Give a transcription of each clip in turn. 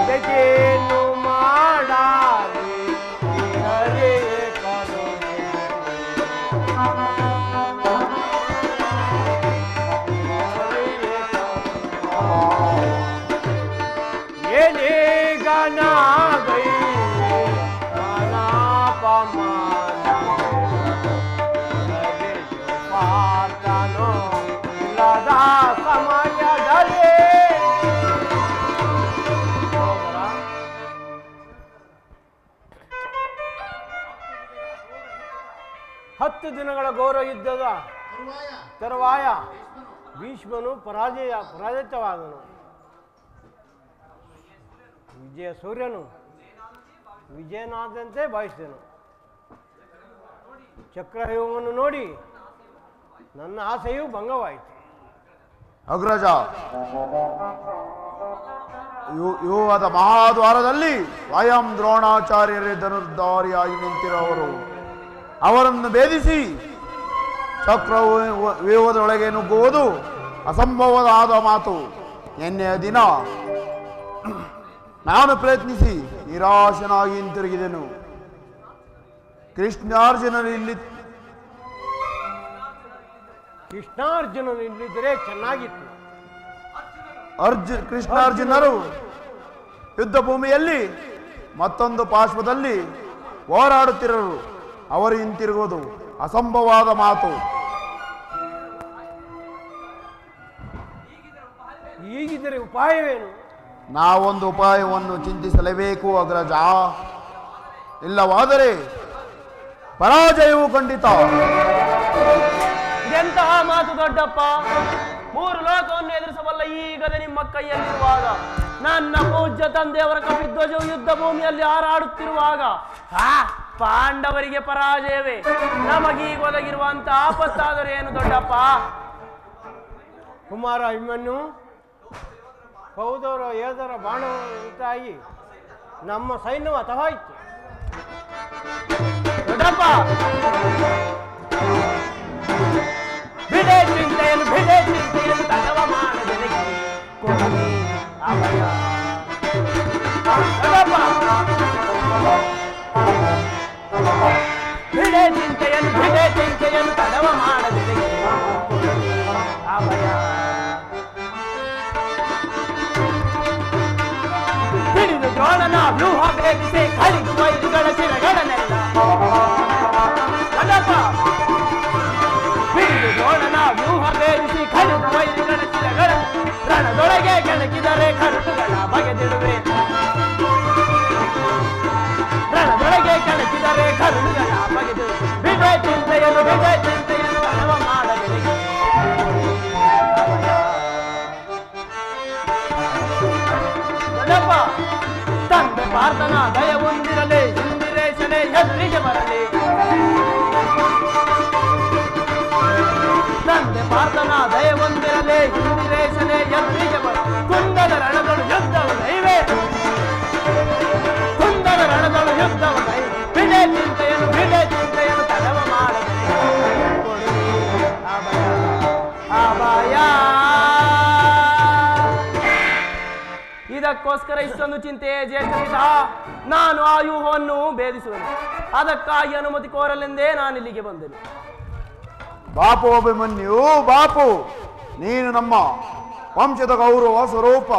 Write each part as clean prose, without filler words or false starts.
ಅದಕ್ಕೇನು ಮಾಡಾರೆ ಹರೇ ಏನೇ ಗಣ ಗೈ ಗಣ ಪಮಾನ ಪಾತನೋ ಇಲ್ಲದ ಸಮಯದಲ್ಲಿ 10 ದಿನಗಳ ಘೋರ ಯುದ್ಧದ ತರುವಾಯ ಭೀಷ್ಮನು ಪರಾಜಿತವಾದನು. ವಿಜಯ ಸೂರ್ಯನು ವಿಜಯನಾದಂತೆ ಭಾವಿಸಿದನು. ಚಕ್ರವ್ಯೂಹವನ್ನು ನೋಡಿ ನನ್ನ ಆಸೆಯೂ ಭಂಗವಾಯಿತು. ಅಗ್ರಜ, ವ್ಯೂಹದ ಮಹಾದ್ವಾರದಲ್ಲಿ ಸ್ವಯಂ ದ್ರೋಣಾಚಾರ್ಯರೇ ಧನುರ್ಧಾರಿಯಾಗಿ ನಿಂತಿರುವವರು. ಅವರನ್ನು ಭೇದಿಸಿ ಚಕ್ರವ್ಯೂಹದೊಳಗೆ ನುಗ್ಗುವುದು ಅಸಂಭವವಾದ ಮಾತು. ನಿನ್ನೆಯ ದಿನ ನಾನು ಪ್ರಯತ್ನಿಸಿ ನಿರಾಶನಾಗಿ ಹಿಂತಿರುಗಿದೆನು. ಕೃಷ್ಣಾರ್ಜುನರು ಇಲ್ಲಿದ್ದರೆ ಚೆನ್ನಾಗಿತ್ತು. ಕೃಷ್ಣಾರ್ಜುನರು ಯುದ್ಧ ಭೂಮಿಯಲ್ಲಿ ಮತ್ತೊಂದು ಪಾರ್ಶ್ವದಲ್ಲಿ ಹೋರಾಡುತ್ತಿರರು. ಅವರು ಹಿಂತಿರುಗುವುದು ಅಸಂಭವವಾದ ಮಾತು. ಹೀಗಿದ್ದರೆ ಉಪಾಯವೇನು? ನಾವೊಂದು ಉಪಾಯವನ್ನು ಚಿಂತಿಸಲೇಬೇಕು ಅಗ್ರಜ. ಇಲ್ಲವಾದರೆ ಪರಾಜಯವು ಖಂಡಿತ. ಇದೆಂತಹ ಮಾತು ದೊಡ್ಡಪ್ಪ? 3 ಲೋಕವನ್ನು ಎದುರಿಸಬಲ್ಲ ಈಗಲೇ ನಿಮ್ಮ ಕೈಯಲ್ಲಿರುವಾಗ, ನನ್ನ ಪೂಜ್ಯ ತಂದೆಯವರ ಕಪಿಧ್ವಜವು ಯುದ್ಧ ಭೂಮಿಯಲ್ಲಿ ಹಾರಾಡುತ್ತಿರುವಾಗ ಪಾಂಡವರಿಗೆ ಪರಾಜಯವೇ ನಮಗೀಗ ಒದಗಿರುವಂತ ಆಪತ್ತಾದರೂ ಏನು ದೊಡ್ಡಪ್ಪ? ಕುಮಾರ ಅಭಿಮನ್ಯು ಕೌರವರ ಯೋಧರ ಬಾಣ ಉಂಟಾಗಿ ನಮ್ಮ ಸೈನ್ಯವು ಹತವಾಯಿತು. ದೊಡ್ಡಪ್ಪ, ಬಿಡೆ ಚಿಂತೆಯನ್ನು ತಡವ ಮಾಡದೆ ಕೊಡಲಿ ಅಭಯ. ದೊಡ್ಡಪ್ಪ, ಬಿಡೆ ಚಿಂತೆಯನ್ನು ತಡವ ಮಾಡದೆ ಕೊಡಲಿ ಅಭಯ. ಹಿಡಿದು ದ್ರೋಣನ ವ್ಯೂಹ ಭೇದಿಸಿ ಕಳಿದು ವೈರಿಗಳ ಶಿರಗಳನ್ನೆಲ್ಲ. ದೊಡ್ಡಪ್ಪ, ಹಿಡಿದು ದ್ರೋಣನ ವ್ಯೂಹ ಭೇದಿಸಿ ಕಳಿದು ವೈರಿಗಳ ಶಿರಗಳ ರಣದೊಳಗೆ ಕೆಣಕಿದರೆ ಕರುಳುಗಳ ಬಗೆದಿಡುವೆ. ರಣದೊಳಗೆ ಕೆಣಕಿದರೆ ಕರುಳುಗಳ ಬಗೆದಿಡುವೆ. ಬಿಡೆ ಚಿಂತೆಯನ್ನು ತಡವ ಮಾಡದೆ ದೊಡ್ಡಪ್ಪ, ತಂದೆ ಪಾರ್ಥನ ದಯ ಹೊಂದಿರಲಿ, ಇಂದಿರೇಶನೇ ಎದುರಿಗೆ ಬರಲಿ. ತಂದೆ ಪಾರ್ಥನ ದಯ ಹೊಂದಿರಲಿ, ಇಂದಿರೇಶನೇ ಎದುರಿಗೆ ಬರಲಿ. ಕುಂದದ ರಣದಳು ಯುದ್ಧವು ದೈವೇ, ಕುಂದದ ರಣದಳು ಯುದ್ಧವು ದೈವ. ಬಿಡೆ ಚಿಂತೆಯನ್ನು ತಡವ ಮಾಡದೆ ಅಭಯ. ಇದಕ್ಕೋಸ್ಕರ ಇಷ್ಟೊಂದು ಚಿಂತೆ ಜ್ಯೇಷ್ಠ. ನಾನು ಆ ವ್ಯೂಹವನ್ನು ಭೇದಿಸುವೆನು. ಅದಕ್ಕಾಗಿ ಅನುಮತಿ ಕೋರಲೆಂದೇ ನಾನು ಇಲ್ಲಿಗೆ ಬಂದೆನು. ಬಾಪು ಅಭಿಮನ್ಯು, ಬಾಪು, ನೀನು ನಮ್ಮ ವಂಶದ ಗೌರವ ಸ್ವರೂಪ.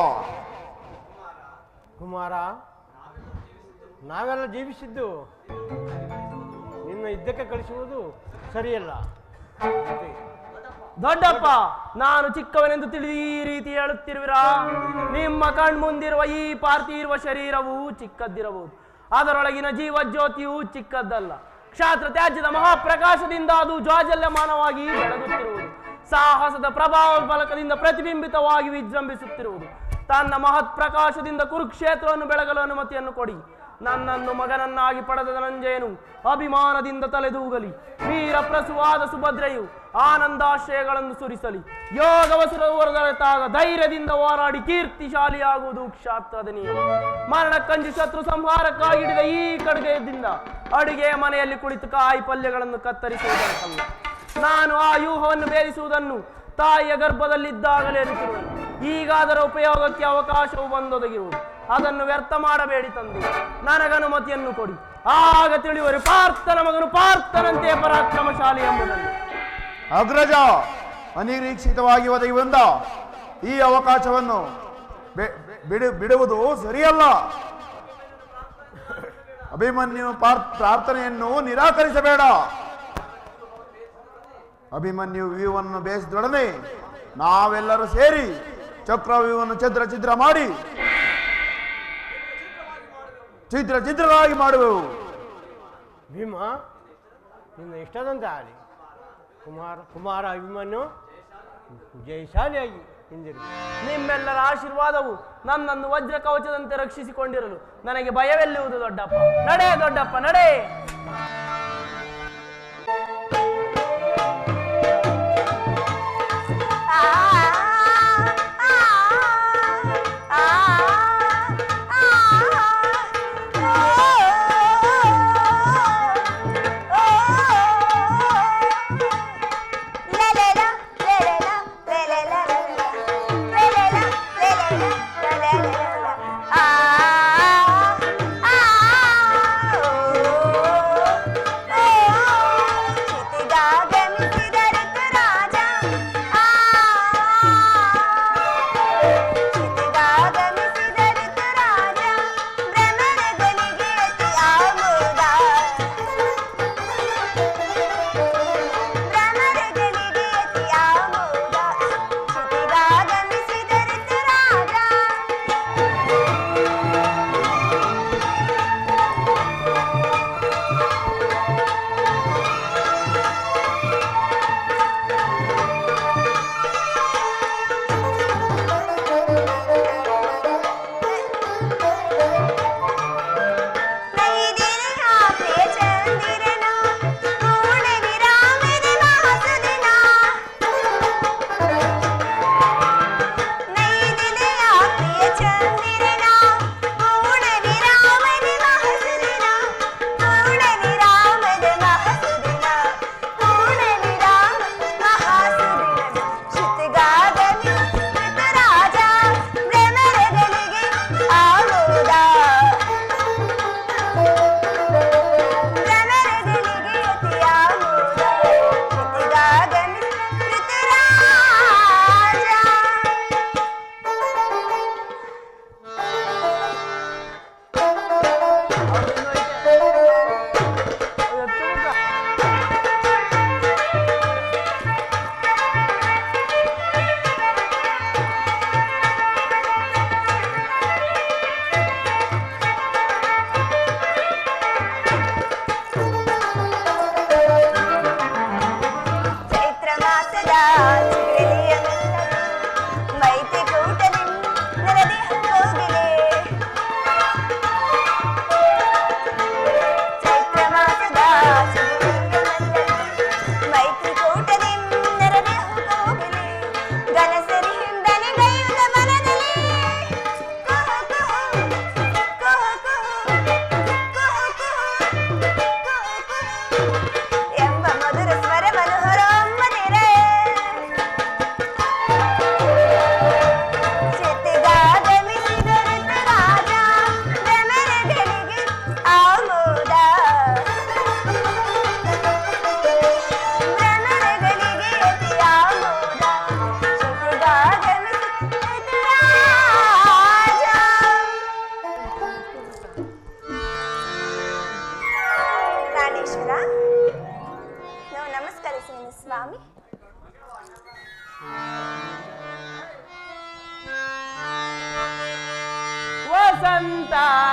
ಕುಮಾರ, ನಾವೆಲ್ಲ ಜೀವಿಸಿದ್ದು ನಿನ್ನ ಯುದ್ಧಕ್ಕೆ ಕಳಿಸುವುದು ಸರಿಯಲ್ಲ. ದೊಡ್ಡಪ್ಪ, ನಾನು ಚಿಕ್ಕವನೆಂದು ತಿಳಿದು ಈ ರೀತಿ ಹೇಳುತ್ತಿರುವಿರಾ? ನಿಮ್ಮ ಕಣ್ಮುಂದಿರುವ ಈ ಪಾರ್ಥಿವ ಶರೀರವು ಚಿಕ್ಕದ್ದಿರಬಹುದು, ಅದರೊಳಗಿನ ಜೀವಜ್ಯೋತಿಯು ಚಿಕ್ಕದ್ದಲ್ಲ. ಕ್ಷಾತ್ರ ತ್ಯಾಜ್ಯದ ಮಹಾಪ್ರಕಾಶದಿಂದ ಅದು ಜ್ವಾಜಲ್ಯಮಾನವಾಗಿ ಬೆಳಗುತ್ತಿರುವುದು. ಸಾಹಸದ ಪ್ರಭಾವ ಫಲಕದಿಂದ ಪ್ರತಿಬಿಂಬಿತವಾಗಿ ವಿಜೃಂಭಿಸುತ್ತಿರುವುದು. ತನ್ನ ಮಹತ್ ಪ್ರಕಾಶದಿಂದ ಕುರುಕ್ಷೇತ್ರವನ್ನು ಬೆಳಗಲು ಅನುಮತಿಯನ್ನು ಕೊಡಿ. ನನ್ನನ್ನು ಮಗನನ್ನಾಗಿ ಪಡೆದ ಧನಂಜಯನು ಅಭಿಮಾನದಿಂದ ತಲೆದೂಗಲಿ. ವೀರ ಪ್ರಸುವಾದ ಸುಭದ್ರೆಯು ಆನಂದಾಶ್ರಯಗಳನ್ನು ಸುರಿಸಲಿ. ಯೋಗವಸುರವರತಾಗ ಧೈರ್ಯದಿಂದ ಹೋರಾಡಿ ಕೀರ್ತಿಶಾಲಿಯಾಗುವುದು ಕ್ಷಾತ್ರದ ನಿಯಮ. ಮರಣಕ್ಕಂಜಿ ಶತ್ರು ಸಂಹಾರಕ್ಕಾಗಿ ಹಿಡಿದ ಈ ಕಡುಗೆಯಿಂದ ಅಡುಗೆಯ ಮನೆಯಲ್ಲಿ ಕುಳಿತು ಕಾಯಿ ಪಲ್ಯಗಳನ್ನು ಕತ್ತರಿಸುವುದಲ್ಲ. ನಾನು ಆ ವ್ಯೂಹವನ್ನು ಭೇದಿಸುವುದನ್ನು ತಾಯಿಯ ಗರ್ಭದಲ್ಲಿದ್ದಾಗಲೇ ಅರಿತಿರುವೆನು. ಈಗಾದರ ಉಪಯೋಗಕ್ಕೆ ಅವಕಾಶವು ಬಂದೊದಗಿರುವುದು. ಅದನ್ನು ವ್ಯರ್ಥ ಮಾಡಬೇಡಿ ತಂದೆ, ನನಗನುಮತಿಯನ್ನು ಕೊಡಿ. ಆಗ ತಿಳಿಯುವರು ಪಾರ್ಥನ ಮಗನು ಪಾರ್ಥನಂತೆ ಪರಾಕ್ರಮಶಾಲಿ ಎಂಬುದನ್ನು. ಅಗ್ರಜ, ಅನಿರೀಕ್ಷಿತವಾಗಿ ಒದಗಿ ಬಂದ ಈ ಅವಕಾಶವನ್ನು ಬಿಡುವುದು ಸರಿಯಲ್ಲ. ಅಭಿಮನ್ಯು ಪ್ರಾರ್ಥನೆಯನ್ನು ನಿರಾಕರಿಸಬೇಡ. ಅಭಿಮನ್ಯು ವ್ಯೂವನ್ನು ಬೇಯಿಸಿದೊಡನೆ ನಾವೆಲ್ಲರೂ ಸೇರಿ ಚಕ್ರವ್ಯೂಹವನ್ನು ಛಿದ್ರ ಮಾಡಿ ಛಿದ್ರವಾಗಿ ಮಾಡುವೆವು. ಭೀಮ, ನಿನ್ನ ಇಷ್ಟದಂತೆ ಆಗಲಿ. ಕುಮಾರ ಅಭಿಮನ್ಯು ಜಯಶಾಲಿಯಾಗಿ ಹಿಂದಿರುಗಿ. ನಿಮ್ಮೆಲ್ಲರ ಆಶೀರ್ವಾದವು ನನ್ನನ್ನು ವಜ್ರ ಕವಚದಂತೆ ರಕ್ಷಿಸಿಕೊಂಡಿರಲು ನನಗೆ ಭಯವೆಲ್ಲುವುದು ದೊಡ್ಡಪ್ಪ. ನಡೆ ದೊಡ್ಡಪ್ಪ, ನಡೆ.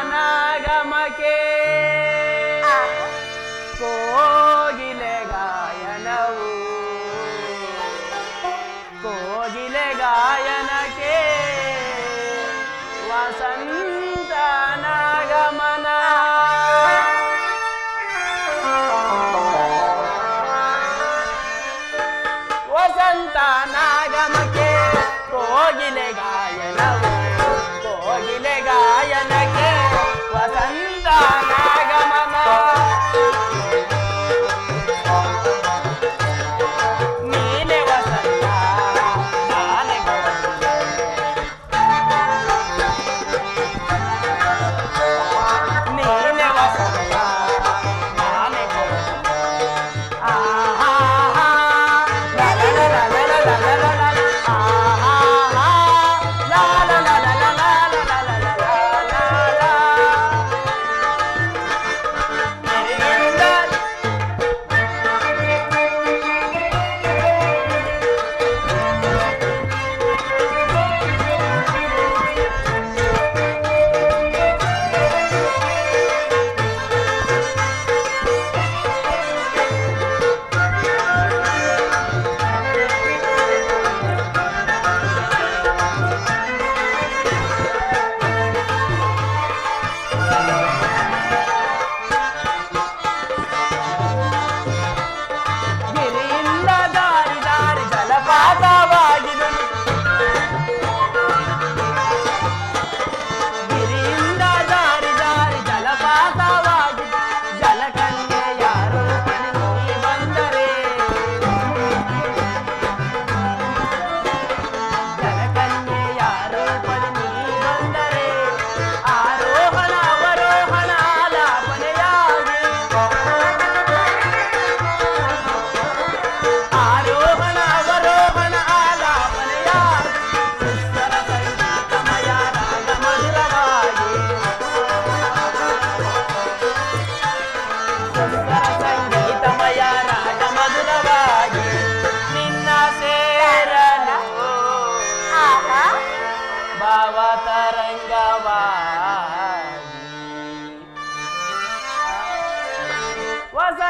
ಸಂತಾನಾಗಮಕ್ಕೆ ಕೋಗಿಲೆ ಗಾಯನವು ಕೋಗಿಲೆ ಗಾಯನಕ್ಕೆ ವಸಂತನಾಗಮನ ವಸಂತನಾಗಮಕ್ಕೆ ಕೋಗಿಲೆ ಗಾಯನವು ಕೋಗಿಲೆ ಗಾಯನಕ್ಕೆ ವಸಂತ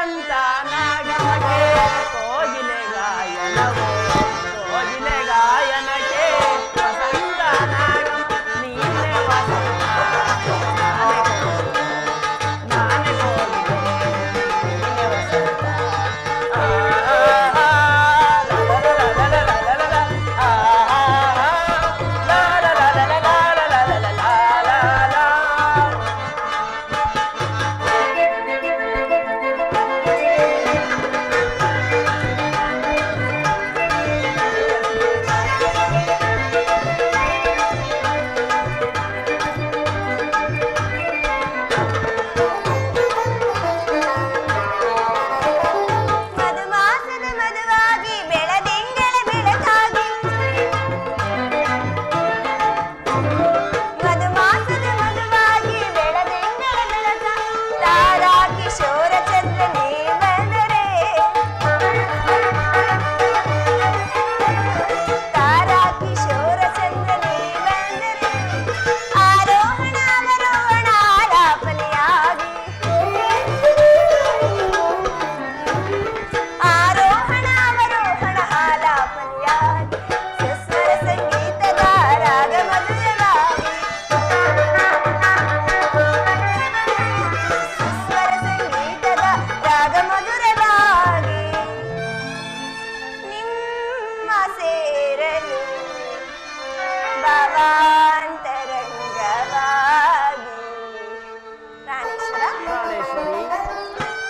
ವಸಂತ ನಾಗಮಕ್ಕೆ ಕೋಗಿಲೆ ಗಾಯನವು ಕೋಗಿಲೆ ಗಾಯನಕ್ಕೆ ವಸಂತ ನಾಗಮ ನೀನೆ ವಸಂತ ನಾನೇ ಕೋಗಿಲೆ ನೀನೆ ವಸಂತ ಮಧುಮಾಸದ ಮಧುವಾಗಿ ಬೆಳದಿಂಗಳ ಬೆಳಕಾಗಿ ಮಧುಮಾಸದ ಮಧುವಾಗಿ ಬೆಳದಿಂಗಳ ಬೆಳಕ ತಾರಾ ಕಿಶೋರ ಚಂದ್ರನೇ ಬಂದರೆ ತಾರಾ ಕಿಶೋರ ಚಂದ್ರನೇ ಬಂದರೆ ಆರೋಹಣ ಅವರೋಹಣ ಆಲಾಪನೆಯಾಗಿ ಆರೋಹಣ ಅವರೋಹಣ ಆಲಾಪನೆಯಾಗಿ ಸುಸ್ವರ ಸಂಗೀತದ ರಾಗ ಮಧುರವಾಗಿ ಸುಸ್ವರ ಸಂಗೀತದ ರಾಗ ಮಧುರವಾಗಿ ನಿಮ್ಮ ಸೇರಲು ಭವಾಂತರಂಗವಾಗಿ ಪ್ರಾಣೇಶ್ವರ ಪ್ರಾಣೇಶ್ವರಿ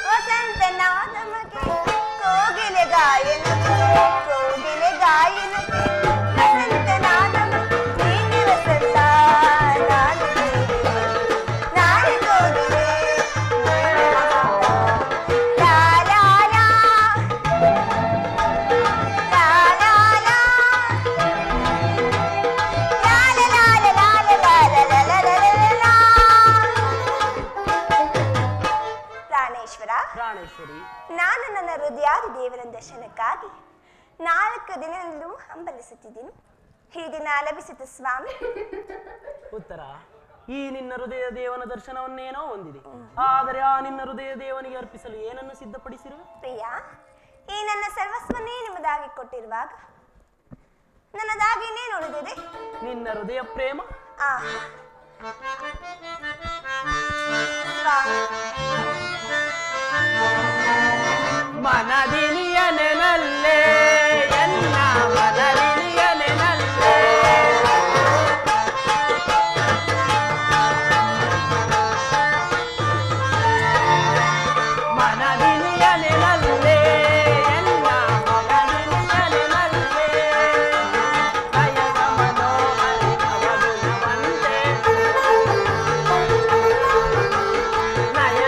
ವಸಂತ ನಾದಮಗೆ ಕೋಗಿಲೆ ಗಾಯನಕ್ಕೆ ಕೋಗಿಲೆ ಗಾಯನಕ್ಕೆ ವಸಂತ ನಾದಮಗೆ ನೀನೆ ವಸಂತ ನಾನು ಕೋಗಿಲೆ ನಾನೇ ಕೋಗಿಲೆ ನೀನೆ ವಸಂತ ಲಾ ಲಾ ಲಾ ಲಾ ಲಾ ಲಾ ಲಾ ಲಾ ಲಾ ಲಾ ಲಾ ಲಾ ಲಾ. ಪ್ರಾಣೇಶ್ವರ ಪ್ರಾಣೇಶ್ವರಿ ನಾನು ನನ್ನ ಹೃದಯಾದಿ ದೇವರ ದರ್ಶನಕ್ಕಾಗಿ 4 ದಿನಗಳಿಂದಲೂ ಹಂಬಲಿಸುತ್ತಿದ್ದೇನೆ. ಈ ದಿನ ಲಭಿಸಿತು ಸ್ವಾಮಿ. ಉತ್ತರ ಈ ನಿನ್ನ ಹೃದಯ ದೇವನ ದರ್ಶನವನ್ನೇನೋ ಹೊಂದಿದೆ. ಆದರೆ ಆ ನಿನ್ನ ಹೃದಯ ದೇವನಿಗೆ ಅರ್ಪಿಸಲು ಏನನ್ನು ಸಿದ್ಧಪಡಿಸಿರುವೆ? ಪ್ರಿಯ, ಈ ನನ್ನ ಸರ್ವಸ್ವನ್ನೇ ನಿಮ್ಮದಾಗಿ ಕೊಟ್ಟಿರುವಾಗ ನನ್ನದಾಗಿ ಇನ್ನೇನು ಉಳಿದಿದೆ? ನಿನ್ನ ಹೃದಯ ಪ್ರೇಮ. ಆಹಾ. ಸ್ವಾಮಿ, ಮನದಿನಿಯ ನೆನಲ್ಲೇ ಎನ್ನ ಮನದಿನಿಯ ನೆನಲ್ಲೇ ಮನದಿನಿಯ ನೆನಲ್ಲೇ ಎನ್ನ ಮನದಿನಿಯ ನೆನಲ್ಲೇ ನಯನ ಮನೋಹರಿ ನವಗುಣವಂತೆ ನಯನ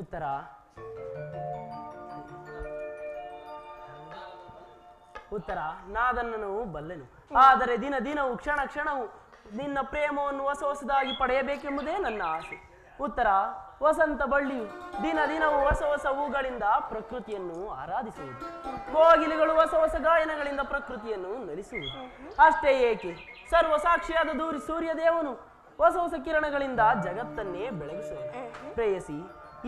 ಉತ್ತರ ಉತ್ತರ ನಾದನ್ನು ಬಲ್ಲೆನು, ಆದರೆ ದಿನ ದಿನವೂ ಕ್ಷಣ ಕ್ಷಣವು ನಿನ್ನ ಪ್ರೇಮವನ್ನು ಹೊಸ ಹೊಸದಾಗಿ ಪಡೆಯಬೇಕೆಂಬುದೇ ನನ್ನ ಆಸೆ. ಉತ್ತರ ವಸಂತ ಬಳ್ಳಿಯು ದಿನ ದಿನವೂ ಹೊಸ ಹೊಸ ಹೂಗಳಿಂದ ಪ್ರಕೃತಿಯನ್ನು ಆರಾಧಿಸುವುದು, ಕೋಗಿಲೆಗಳು ಹೊಸ ಹೊಸ ಗಾಯನಗಳಿಂದ ಪ್ರಕೃತಿಯನ್ನು ನಲಿಸುವುದು. ಅಷ್ಟೇ ಏಕೆ, ಸರ್ವ ಸಾಕ್ಷಿಯಾದ ಸೂರ್ಯ ದೇವನು ಹೊಸ ಹೊಸ ಕಿರಣಗಳಿಂದ ಜಗತ್ತನ್ನೇ ಬೆಳಗಿಸುವುದು. ಪ್ರೇಯಸಿ,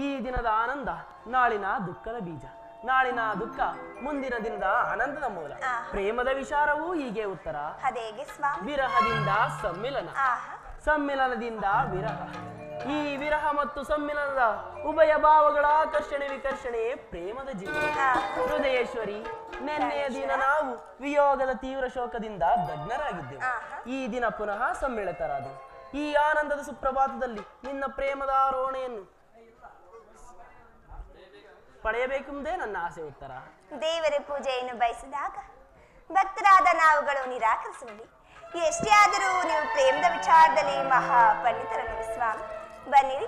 ಈ ದಿನದ ಆನಂದ ನಾಳಿನ ದುಃಖದ ಬೀಜ, ನಾಳಿನ ದುಃಖ ಮುಂದಿನ ದಿನದ ಆನಂದದ ಮೂಲ. ಪ್ರೇಮದ ವಿಚಾರವೂ ಹೀಗೆ. ಉತ್ತರ ವಿರಹದಿಂದ ಸಮ್ಮಿಲನ, ಸಮ್ಮಿಲನದಿಂದ ವಿರಹ. ಈ ವಿರಹ ಮತ್ತು ಸಮ್ಮಿಲನದ ಉಭಯ ಭಾವಗಳ ಆಕರ್ಷಣೆ ವಿಕರ್ಷಣೆ ಪ್ರೇಮದ ಜೀವನ. ಹೃದಯೇಶ್ವರಿ, ನಿನ್ನೆಯ ದಿನ ನಾವು ವಿಯೋಗದ ತೀವ್ರ ಶೋಕದಿಂದ ದಗ್ನರಾಗಿದ್ದೆವು. ಈ ದಿನ ಪುನಃ ಸಮ್ಮಿಳಿತರಾದೆವು. ಈ ಆನಂದದ ಸುಪ್ರಭಾತದಲ್ಲಿ ನಿನ್ನ ಪ್ರೇಮದ ಆರೋಹಣೆಯನ್ನು ಪಡೆಯಬೇಕೆಂಬುದೇ ನನ್ನ ಆಸೆ. ಉತ್ತರ ದೇವರ ಪೂಜೆಯನ್ನು ಬಯಸಿದಾಗ ಭಕ್ತರಾದ ನಾವುಗಳು ನಿರಾಕರಿಸುವುದು. ಎಷ್ಟೇ ಆದರೂ ನೀವು ಪ್ರೇಮದ ವಿಚಾರದಲ್ಲಿ ಮಹಾ ಪಂಡಿತರನ್ನು ಸ್ವಾಮಿ. ಬನ್ನಿರಿ,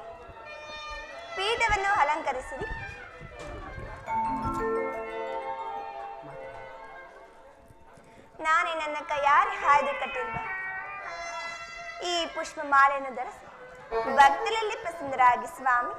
ಪೀಠವನ್ನು ಅಲಂಕರಿಸಿರಿ. ನಾನೇ ನನ್ನ ಕೈಯಾರೆ ಹಾಯ್ದು ಕಟ್ಟಿರುವ ಈ ಪುಷ್ಪ ಮಾಲೆಯನ್ನು ಧರಿಸಿ ಭಕ್ತರಲ್ಲಿ ಪ್ರಸನ್ನರಾಗಿ ಸ್ವಾಮಿ.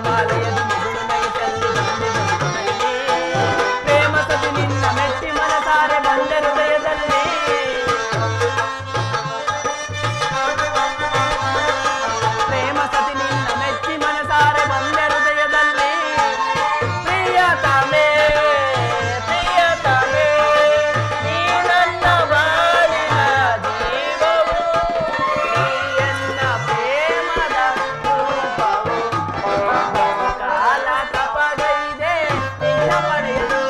ಮಾಲೆಯದು ಮಗಳು ನೈ ಚೆಲ್ಲಿ ಬಂದೆ ಬದುಕಿನಲ್ಲಿ. ಪ್ರೇಮ ಸತಿ ನಿನ್ನ ಮೆಚ್ಚಿ ಮನಸಾರೆ ಬಂದೆ ಹೃದಯದಲ್ಲಿ. ಪ್ರೇಮ ಸತಿ ನಿನ್ನ ಮೆಚ್ಚಿ ಮನಸಾರೆ ಬಂದೆ ಹೃದಯದಲ್ಲಿ. ಪ್ರಿಯತಮೇ ಪ್ರಿಯತಮೇ ನೀ ನನ್ನ ಬಾಳಿನ ಜೀವವು, ನೀ ಎನ್ನ ಪ್ರೇಮದ ರೂಪವು. ಕಾಲ ತಪಗೈದೆ ನಿನ್ನ ಪಡೆಯಲು,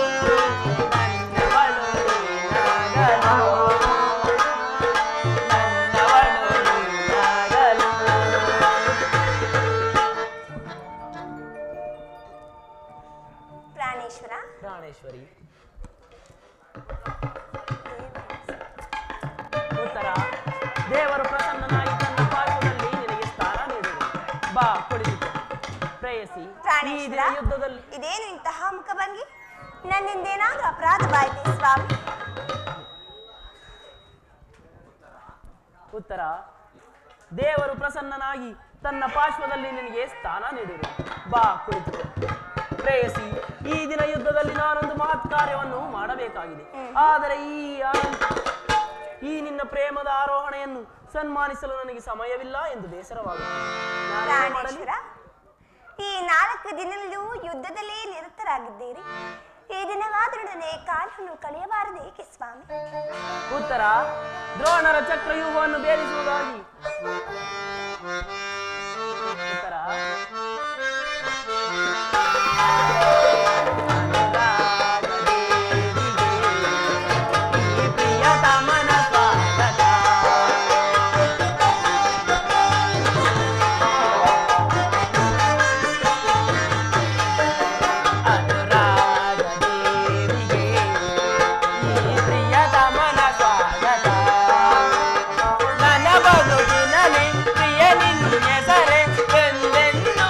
ನನ್ನವಳು ನೀನಾಗಲು, ನನ್ನವಳು ನೀನಾಗಲು. ಪ್ರಾಣೇಶ್ವರ, ಪ್ರಾಣೇಶ್ವರಿ. ಉತ್ತರ: ದೇವರು ಪ್ರಸನ್ನನಾಗಿ ತನ್ನ ಪಾರ್ಶ್ವದಲ್ಲಿ ನಿನಗೆ ಸ್ಥಾನ ನೀಡುವುದು. ಬಾ ಕುಳಿತುಕೋ. ಪ್ರೇಯಸಿ, ಈ ಪ್ರಾಣೇಶ್ವರ, ದಿನ ಯುದ್ಧದಲ್ಲಿ ಇದೇನು ಇಂತಹ ಮುಖಭಂಗಿ? ನನ್ನಿಂದೇನಾದ್ರೂ ಅಪರಾಧವಾಯಿತೆ ಸ್ವಾಮಿ? ಉತ್ತರ: ದೇವರು ಪ್ರಸನ್ನನಾಗಿ ತನ್ನ ಪಾರ್ಶ್ವದಲ್ಲಿ ನಿನಗೆ ಸ್ಥಾನ ನೀಡುವುದು. ಬಾ ಕುಳಿತುಕೋ. ಪ್ರೇಯಸಿ, ಈ ದಿನ ಯುದ್ಧದಲ್ಲಿ ನಾನೊಂದು ಮಹತ್ ಕಾರ್ಯವನ್ನು ಮಾಡಬೇಕಾಗಿದೆ. ಆದರೆ ಈ ನಿನ್ನ ಪ್ರೇಮದ ಆರೋಹಣೆಯನ್ನು ಸನ್ಮಾನಿಸಲು ನನಗೆ ಸಮಯವಿಲ್ಲ ಎಂದು ಬೇಸರವಾಗುತ್ತದೆ. ನಾನೇನು ಮಾಡಲಿ? ಪ್ರಾಣೇಶ್ವರ, ಈ 4 ದಿನದಲ್ಲೂ ಯುದ್ಧದಲ್ಲೇ ನಿರತರಾಗಿದ್ದೀರಿ. ಈ ದಿನವಾದರೂ ನನಗೆ ಕಾಲವನ್ನು ಕಳೆಯಬಾರದೇಕೆ ಸ್ವಾಮಿ? ಉತ್ತರ: ದ್ರೋಣರ ಚಕ್ರವ್ಯೂಹವನ್ನು ಭೇದಿಸುವುದಾಗಿ. ಉತ್ತರ: ಪ್ರಿಯತಮನ ಸ್ವಾಗತ. ಅನುರಾಗ ದೇವಿಗೆ ಈ ಪ್ರಿಯತಮನ ಸ್ವಾಗತ. ನನ್ನ ಬದುಕಿನಲ್ಲಿ ಪ್ರಿಯ ನಿನ್ನ ಹೆಸರೇ ಎಂದೆಂದೂ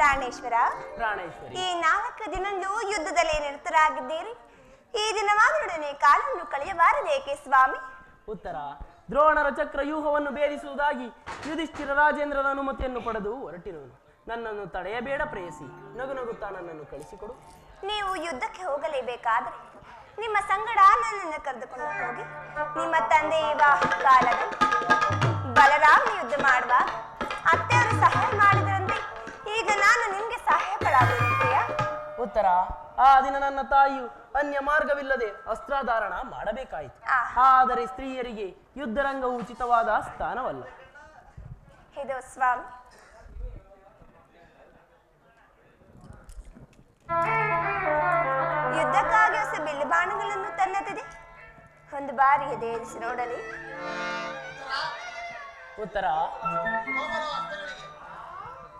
ಪ್ರಾಣೇಶ್ವರ, ಪ್ರಾಣೇಶ್ವರಿ, ಈ 4 ದಿನಗಳು ಯುದ್ಧದಲ್ಲಿ ನಿರತರಾಗಿದ್ದೀರಿ. ಈ ದಿನವಾದರೊಡನೆ ಕಾಲವನ್ನು ಕಳೆಯಬಾರದೇಕೆ ಸ್ವಾಮಿ? ಉತ್ತರ: ದ್ರೋಣರ ಚಕ್ರ ವ್ಯೂಹವನ್ನು ಭೇದಿಸುವುದಾಗಿ ಯುಧಿಷ್ಠಿರ ರಾಜೇಂದ್ರನ ಅನುಮತಿಯನ್ನು ಪಡೆದು ಹೊರಟಿರುವನು. ನನ್ನನ್ನು ತಡೆಯಬೇಡ ಪ್ರೇಯಸಿ, ನಗು ನಗುತ್ತಾ ನನ್ನನ್ನು ಕಳಿಸಿಕೊಡು. ನೀವು ಯುದ್ಧಕ್ಕೆ ಹೋಗಲೇಬೇಕಾದರೆ ನಿಮ್ಮ ಸಂಗಡ ನನ್ನನ್ನು ಕರೆದುಕೊಂಡು ಹೋಗಿ. ನಿಮ್ಮ ತಂದೆ ವಿವಾಹ ಕಾಲದಲ್ಲಿ ಬಲರಾಮನ ಯುದ್ಧ ಮಾಡುವಾಗ ಅತ್ತೆಯವರು ಸಹಾಯ ಮಾಡಿದರಂತೆ. ಈಗ ನಾನು ನಿಮ್ಗೆ ಸಹಾಯಕಳಾಗುವುದು ಪ್ರಿಯ. ಉತ್ತರ: ಆ ದಿನ ನನ್ನ ತಾಯಿಯು ಅನ್ಯ ಮಾರ್ಗವಿಲ್ಲದೆ ಅಸ್ತ್ರಧಾರಣ ಮಾಡಬೇಕಾಯಿತು. ಆದರೆ ಸ್ತ್ರೀಯರಿಗೆ ಯುದ್ಧರಂಗವು ಉಚಿತವಾದ ಸ್ಥಾನವಲ್ಲ. ಇದು ಸ್ವಾಮಿ. ಯುದ್ಧಕ್ಕಾಗಿ ಹೊಸ ಬಿಲ್ಲು ಬಾಣಗಳನ್ನು ತನ್ನದಿದೆ. ಒಂದು ಬಾರಿ ಎದೆಯಿರಿಸಿ ನೋಡಲಿ. ಉತ್ತರ: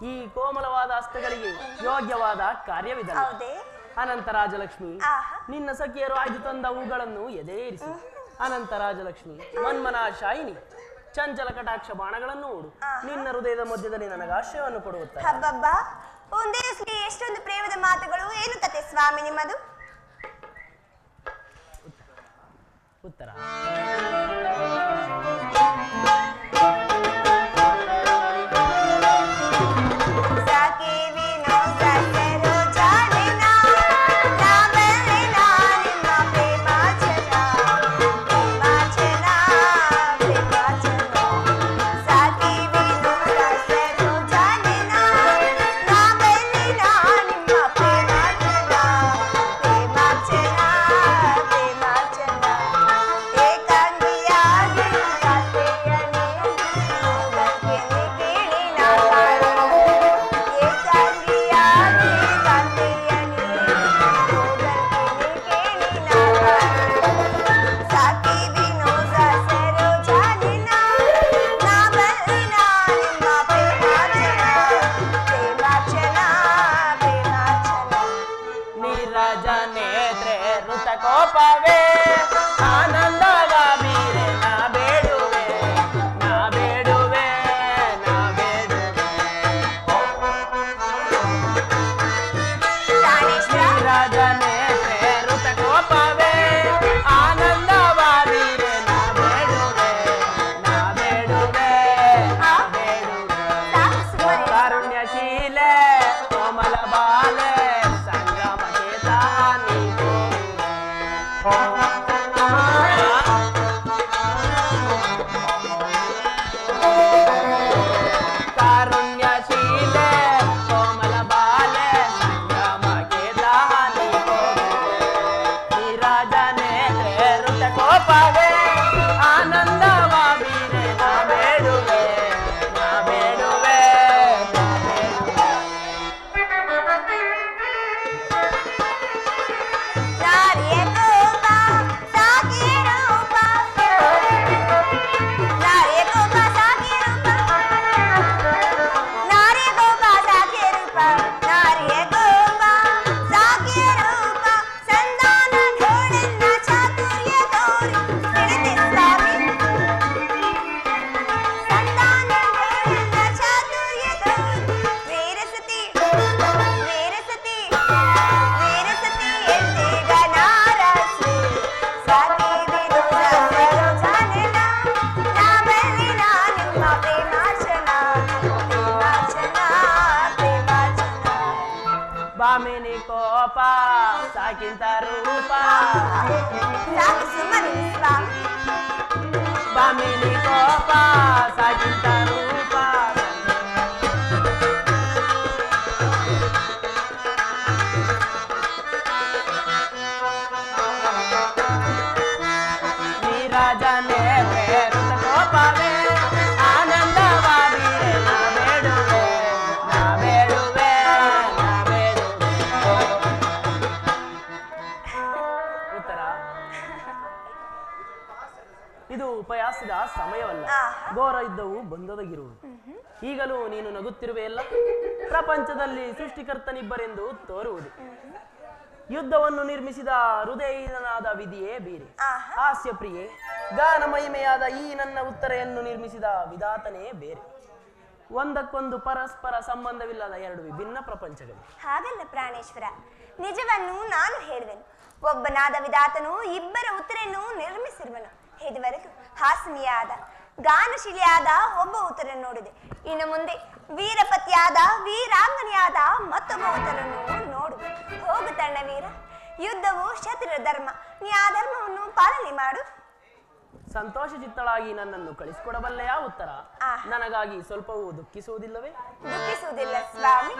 ಈ ಕೋಮಲವಾದ ಹಸ್ತಗಳಿಗೆ ಯೋಗ್ಯವಾದ ಕಾರ್ಯವಿದೆ. ಹೌದೇ? ಅನಂತ ರಾಜಲಕ್ಷ್ಮಿ, ಆಹಾ. ನಿನ್ನ ಸಖಿಯರು ಆಯ್ದು ತಂದ ಹೂಗಳನ್ನು ಎದೆಯೇರಿಸಿ. ಅನಂತ ರಾಜಲಕ್ಷ್ಮಿ, ಮನ್ಮನ ಶಾಯಿನಿ, ಚಂಚಲ ಕಟಾಕ್ಷ ಬಾಣಗಳನ್ನು ಓಡು. ನಿನ್ನ ಹೃದಯದ ಮಧ್ಯದಲ್ಲಿ ನನಗೆ ಆಶ್ರಯವನ್ನು ಕೊಡುತ್ತಾರೆ. ಹಬ್ಬಬ್ಬ, ಒಂದೇ ಶ್ರೀ ಎಷ್ಟೊಂದು ಪ್ರೇಮದ ಮಾತುಗಳು. ಏನು ಕತೆ ಸ್ವಾಮಿ ನಿಮ್ಮದು? ಉತ್ತರ: ಬಾಮಿನಿ ಕೋಪ ಸಾಕಿಂತ ರೂಪ, ಬಾಮಿನಿ ಕೋಪ ಸಾಕಿಂತ ರೂಪ. ನೀರಾಜನೇ ಬೇರುತ್ತ ಕೋಪವೇ ಆನಂದವಾದಿರೆ ನಾ ಬೇಡುವೆ, ನಾ ಬೇಡುವೆ, ನಾ ಬೇಡುವೆ. ಉತ್ತರ: ಇದು ಉಪಯಾಸದ ಸಮಯವಲ್ಲ, ಘೋರ ಯುದ್ಧವು ಬಂದೊದಗಿರುವುದು. ಈಗಲೂ ನೀನು ನಗುತ್ತಿರುವೆಯಲ್ಲ, ಪ್ರಪಂಚದಲ್ಲಿ ಸೃಷ್ಟಿಕರ್ತನಿಬ್ಬರೆಂದು ತೋರುವುದು. ಯುದ್ಧವನ್ನು ನಿರ್ಮಿಸಿದ ಹೃದಯನಾದ ವಿಧಿಯೇ ಬೇರೆ, ಹಾಸ್ಯ ಪ್ರಿಯೆ ಗಾನ ಮಹಿಮೆಯಾದ ಈ ನನ್ನ ಉತ್ತರೆಯನ್ನು ನಿರ್ಮಿಸಿದ ವಿಧಾತನೇ ಬೇರೆ. ಒಂದಕ್ಕೊಂದು ಪರಸ್ಪರ ಸಂಬಂಧವಿಲ್ಲದ ಎರಡು ವಿಭಿನ್ನ ಪ್ರಪಂಚಗಳು. ಹಾಗಲ್ಲ ಪ್ರಾಣೇಶ್ವರ, ನಿಜವನ್ನು ನಾನು ಹೇಳುವೆನು. ಒಬ್ಬನಾದ ವಿಧಾತನು ಇಬ್ಬರ ಉತ್ತರನ್ನು ನಿರ್ಮಿಸಿರುವನು. ಇದುವರೆಗೂ ಹಾಸನಿಯಾದ ಗಾನಶೀಲಿಯಾದ ಒಬ್ಬ ಉತ್ತರ ನೋಡಿದೆ. ಇನ್ನು ಮುಂದೆ ವೀರಪತಿಯಾದ ವೀರಾಂಗನೆಯಾದ ಮತ್ತೊಬ್ಬ ಉತ್ತರನ್ನು ನೋಡುವೆ. ಹೋಗು ತಣ್ಣವೀರ, ಯುದ್ಧವು ಕ್ಷತ್ರಿಯ ಧರ್ಮ, ನೀ ಆ ಧರ್ಮವನ್ನು ಪಾಲನೆ ಮಾಡು. ಸಂತೋಷ ಚಿತ್ತಳಾಗಿ ನನ್ನನ್ನು ಕಳಿಸಿಕೊಡಬಲ್ಲೆಯಾ ಉತ್ತರ? ಆ. ನನಗಾಗಿ ಸ್ವಲ್ಪವೂ ದುಃಖಿಸುವುದಿಲ್ಲವೇ? ದುಃಖಿಸುವುದಿಲ್ಲ ಸ್ವಾಮಿ.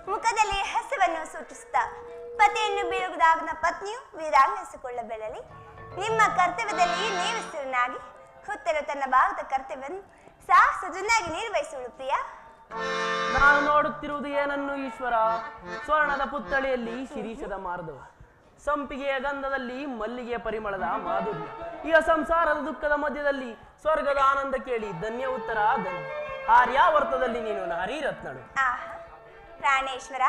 ಮುಖದಲ್ಲಿ ಹಸವನ್ನು ಸೂಚಿಸುತ್ತಾ ಪತಿಯನ್ನು ಬೀಳುವುದಾಗನ ಪತ್ನಿಯು ವೀರಾಂಗಿಸಿಕೊಳ್ಳಬೆಳಲಿ. ನಿಮ್ಮ ಕರ್ತವ್ಯದಲ್ಲಿ ನೀವು ಸ್ಥಿರನಾಗಿ ಹುತ್ತಲು ತನ್ನ ಭಾಗದ ಕರ್ತವ್ಯವನ್ನು ಸಾಹಸಜನಾಗಿ ನಿರ್ವಹಿಸುವುದು ಪ್ರಿಯ. ನಾನು ನೋಡುತ್ತಿರುವುದು ಏನನ್ನು ಈಶ್ವರ? ಸ್ವರ್ಣದ ಪುತ್ಥಳಿಯಲ್ಲಿ ಶಿರೀಷದ ಮಾರ್ಧವ, ಸಂಪಿಗೆಯ ಗಂಧದಲ್ಲಿ ಮಲ್ಲಿಗೆಯ ಪರಿಮಳದ ಮಾಧುರ್ಯ. ಈಗ ಸಂಸಾರದ ದುಃಖದ ಮಧ್ಯದಲ್ಲಿ ಸ್ವರ್ಗದ ಆನಂದ ಕೇಳಿ ಧನ್ಯ ಉತ್ತರ ಧನ್ಯ. ಆರ್ಯಾವರ್ತದಲ್ಲಿ ನೀನು ನಾರೀ ರತ್ನಳು. ಪ್ರಾಣೇಶ್ವರ.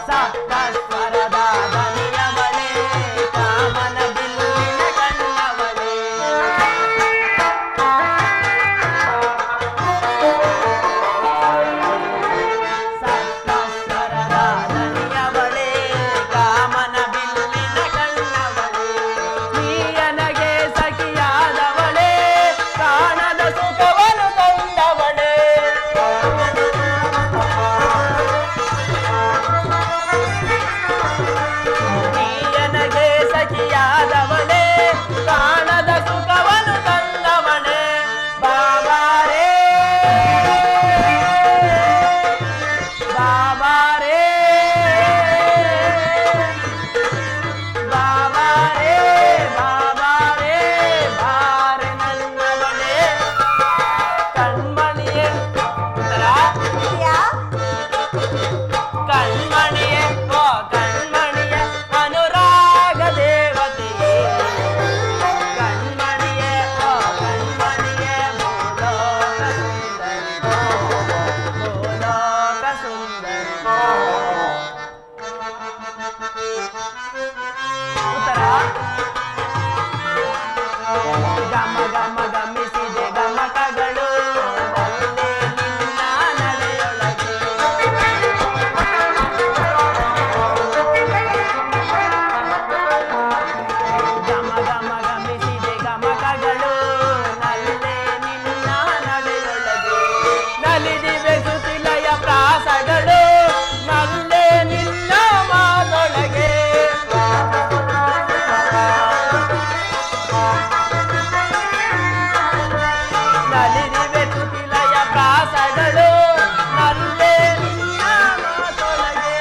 ಸಪ್ತ ಸ್ವರದ ದನಿಯವಳೆ ಕಾಮನ ಬಿಲ್ಲಿನ ಕಣ್ಣವಳೆ ಸಪ್ತ ಸ್ವರದ ದನಿಯವಳೆ ಕಾಮನ ಬಿಲ್ಲಿನ ಕಣ್ಣವಳೆ ನೀಯನಗೆ ಸಖಿಯಾದವಳೆ ಕಾಣದ ಸುಖವನ್ನು ತಂದವಳೆ ನೀಯನಗೆ ಸಖಿಯಾದವಳೆ ಕಾಣದ ಸುಖವನ್ನು ತಂದವಳೆ ಬಾಬಾರೇ ಬಾಬಾರೇ ಬಾಬಾರೇ ಬಾಬಾರೇ ಬಾರೆ ನನ್ನವಳೆ ಕಣ್ಮಣಿಯೇ ಯಾ ಕಣ್ಮಣಿಯೇ ಓ ಕಣ್ಮಣಿಯ ಅನುರಾಗ ದೇವತೆಯೇ ಕಣ್ಮಣಿಯೇ ಓ ಕಣ್ಮಣಿಯೇ ಭೂಲೋಕ ಸುಂದರಿ ಭೂಲೋಕ ಸುಂದರಿ ಉತ್ತರ ಗಮ ಗಮ ಗಮಿಸಿದೆ ಗಮಕಗಳು ಬಲ್ಲೆ ನಿನ್ನ ನಡೆಯೊಳಗೆ ಗಮ ಗಮ ಗಮಿಸಿದೆ ಗಮಕಗಳು ನಲ್ಲೆ ನಿನ್ನ ನಡೆಯೊಳಗೆ ನಲಿದಿವೆ ಸುತಿಲಯ ಪ್ರಾಸಗಳು ನಲ್ಲೆ ನಿನ್ನ ಮಾತೊಳಗೆ ನಲಿದಿವೆ ಸುತಿಲಯ ಪ್ರಾಸಗಳು ನಲ್ಲೆ ನಿನ್ನ ಮಾತೊಳಗೆ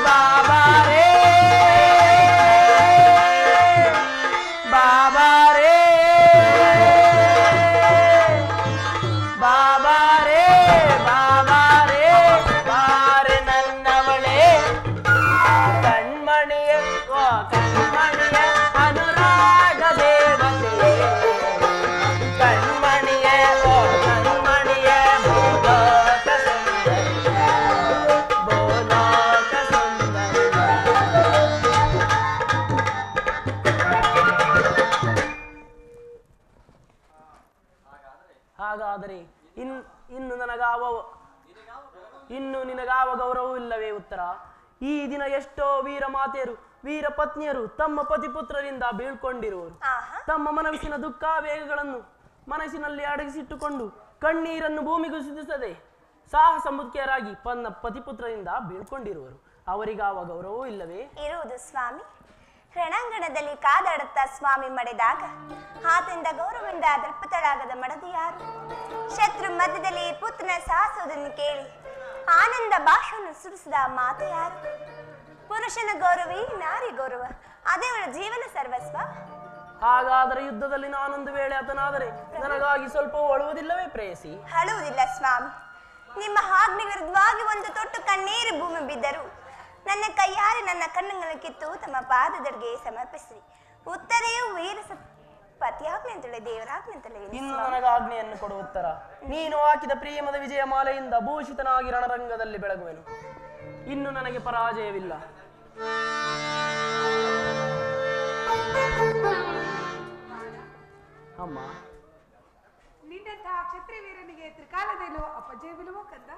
ಬಾಬಾರೇ ಬಾಬಾರೇ ಬಾಬಾರೇ ಬಾಬಾರೇ ಬಾರೆ ನನ್ನವಳೆ ಕಣ್ಮಣಿಯ ಓ ಕಣ್ಮಣಿಯ ಅನುರಾಗ ದೇವತೆಯೇ ಕಣ್ಮಣಿಯ ಓ ಕಣ್ಮಣಿಯ ಭೂಲೋಕ ಸುಂದರಿ ಭೂಲೋಕ ಸುಂದರಿ ಹಾಗಾದರೆ ಇನ್ನು ನಿನಗಾವ ಗೌರವವಿಲ್ಲವೇ ಉತ್ತರ ಈ ದಿನ ಎಷ್ಟೋ ವೀರ ಮಾತೆಯರು ವೀರ ಪತ್ನಿಯರು ತಮ್ಮ ಪತಿಪುತ್ರರಿಂದ ಬೀಳ್ಕೊಂಡಿರುವರು ಆಹಾ ತಮ್ಮ ಮನಸ್ಸಿನ ದುಃಖಾವೇಗಗಳನ್ನು ಮನಸ್ಸಿನಲ್ಲಿ ಅಡಗಿಸಿಟ್ಟುಕೊಂಡು ಕಣ್ಣೀರನ್ನು ಭೂಮಿಗೂ ಸಿದಿಸದೆ ಸಾಹಸ ಮುಖ್ಯರಾಗಿ ಪತಿಪುತ್ರರಿಂದ ಬೀಳ್ಕೊಂಡಿರುವರು ಅವರಿಗಾವ ಗೌರವವೂ ಇಲ್ಲವೇ ಇರುವುದು ಸ್ವಾಮಿ ರಣಾಂಗಣದಲ್ಲಿ ಕಾದಾಡುತ್ತಾ ಸ್ವಾಮಿ ಮಡೆದಾಗ ಆತನಿಂದ ಗೌರವದಿಂದ ದೃಪ್ತಳಾಗದ ಮಡದಿ ಯಾರು ಶತ್ರು ಮಧ್ಯದಲ್ಲಿ ಪುತ್ರನ ಸಾಹಸೋದನ್ನು ಕೇಳಿ ಆನಂದ ಭಾಷವನ್ನು ಸುರಿಸಿದ ಮಾತು ಯಾರು ಪುರುಷನ ಗೌರವೇ ನಾರಿ ಗೌರವ ಅದೇ ಅವಳ ಜೀವನ ಸರ್ವಸ್ವ ಹಾಗಾದರೆ ಯುದ್ಧದಲ್ಲಿ ನಾನೊಂದು ವೇಳೆ ಆತನಾದರೆ ನನಗಾಗಿ ಸ್ವಲ್ಪ ಅಳುವುದಿಲ್ಲವೇ ಪ್ರೇಯಸಿ ಅಳುವುದಿಲ್ಲ ಸ್ವಾಮಿ ನಿಮ್ಮ ಆಜ್ಞೆ ವಿರುದ್ಧವಾಗಿ ಒಂದು ತೊಟ್ಟು ಕಣ್ಣೀರು ಭೂಮಿ ಬಿದ್ದರು ನನ್ನ ಕೈಯಾರೆ ನನ್ನ ಕಣ್ಣುಗಳನ್ನು ಕಿತ್ತು ತಮ್ಮ ಪಾದದಡಿಗೆ ಸಮರ್ಪಿಸಿರಿ ಉತ್ತರೆಯು ವೀರ ಪತಿಯಾಜ್ಞೆ ಅಂತಲೇ ದೇವರಾಜ್ಞೆ ಅಂತಲೇ ಇನ್ನು ನನಗೆ ಆಜ್ಞೆಯನ್ನು ಕೊಡು ಉತ್ತರ ನೀನು ಹಾಕಿದ ಪ್ರೇಮದ ವಿಜಯ ಮಾಲೆಯಿಂದ ಭೂಷಿತನಾಗಿ ರಣರಂಗದಲ್ಲಿ ಬೆಳಗುವೆನು ಇನ್ನು ನನಗೆ ಪರಾಜಯವಿಲ್ಲ ಅಮ್ಮ ನಿನ್ನಂತಹ ಕ್ಷತ್ರಿವೀರನಿಗೆ ತ್ರಿಕಾಲದಲ್ಲೂ ಅಪಜಯವಿಲ್ಲವೋ ಕಂದ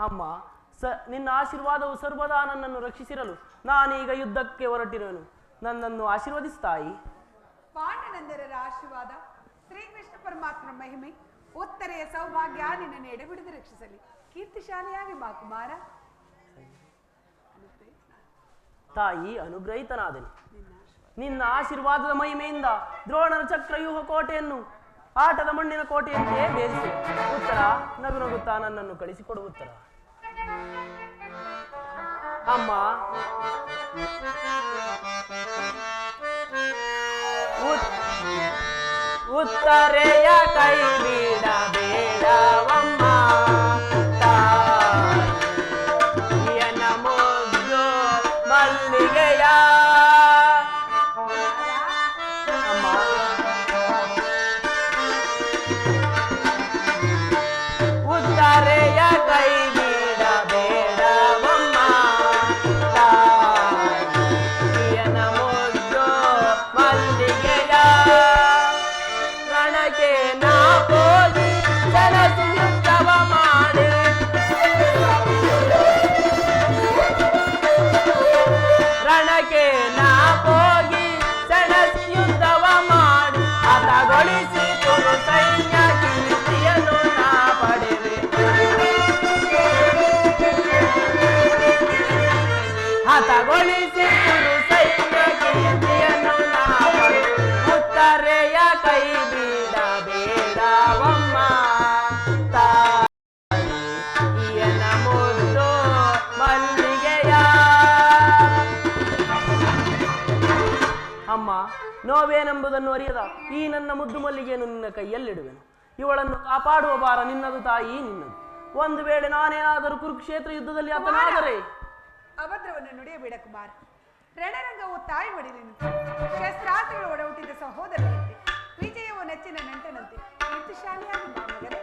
ಅಮ್ಮ ನಿನ್ನ ಆಶೀರ್ವಾದವು ಸರ್ವದಾ ನನ್ನನ್ನು ರಕ್ಷಿಸಿರಲು ನಾನೀಗ ಯುದ್ಧಕ್ಕೆ ಹೊರಟಿರುವೆನು ನನ್ನನ್ನು ಆಶೀರ್ವದಿಸ್ತಾಯಿ ಪಾಂಡನಂದರರ ಆಶೀರ್ವಾದ ಶ್ರೀಕೃಷ್ಣ ಪರಮಾತ್ಮನ ಮಹಿಮೆ ಉತ್ತರೆಯ ಸೌಭಾಗ್ಯ ನಿನ್ನನ್ನು ಎಡೆಬಿಡದೆ ರಕ್ಷಿಸಲಿ ಕೀರ್ತಿಶಾಲಿಯಾಗಿ ಬಾ ಕುಮಾರ ತಾಯಿ ಅನುಗ್ರಹಿತನಾದೆನು ನಿನ್ನ ಆಶೀರ್ವಾದದ ಮಹಿಮೆಯಿಂದ ದ್ರೋಣರ ಚಕ್ರವ್ಯೂಹ ಕೋಟೆಯನ್ನು ಆಟದ ಮಣ್ಣಿನ ಕೋಟೆಯಂತೆಯೇ ಬೇಯಿಸು ಉತ್ತರ ನಗು ನಗುತ್ತಾ ನನ್ನನ್ನು ಕಳಿಸಿಕೊಡು ಉತ್ತರ ಅಮ್ಮ ಉತ್ತರೆಯ ಕೈ ಬಿಡಬೇಡವಮ್ಮ ತಾಯಿಯನ ಮುದ್ದು ಮಲ್ಲಿಗೆಯ ಅಮ್ಮ ಉತ್ತರೆಯ ಕೈ ಬಿಡಬೇಡವಮ್ಮ ಹತಗೊಳಿಸಿ ಕುರು ಸೈನ್ಯ ಕೀರ್ತಿಯನ್ನು ನಾವು ಉತ್ತರೆಯ ಕೈ ಬಿಡಬೇಡವಮ್ಮ ತಾಯಿಯನ ಮುದ್ದು ಮಲ್ಲಿಗೆಯ. ಅಮ್ಮ, ನೋವೇನೆಂಬುದನ್ನು ಅರಿಯದ ಈ ನನ್ನ ಮುದ್ದು ಮಲ್ಲಿಗೆಯನ್ನು ನಿನ್ನ ಕೈಯಲ್ಲಿಡುವೆನು. ಇವಳನ್ನು ಕಾಪಾಡುವ ಭಾರ ನಿನ್ನದು ತಾಯಿ, ನಿನ್ನದು. ಒಂದು ವೇಳೆ ನಾನೇನಾದರೂ ಕುರುಕ್ಷೇತ್ರ ಯುದ್ಧದಲ್ಲಿ ಆತನಾದರೆ ಅಭದ್ರವನ್ನು ನುಡಿಯಬೇಡ ಕುಮಾರ. ರಣರಂಗವು ತಾಯಿ ಮಡಿಲಿನಂತೆ, ಶಸ್ತ್ರಾಸ್ತ್ರಗಳು ಒಡ ಹುಟ್ಟಿದ ಸಹೋದರನಂತೆ, ವಿಜಯವು ನೆಚ್ಚಿನ ನೆಂಟನಂತೆ ಕೀರ್ತಿಶಾಲಿಯಾಗಿ ಮಗನೇ.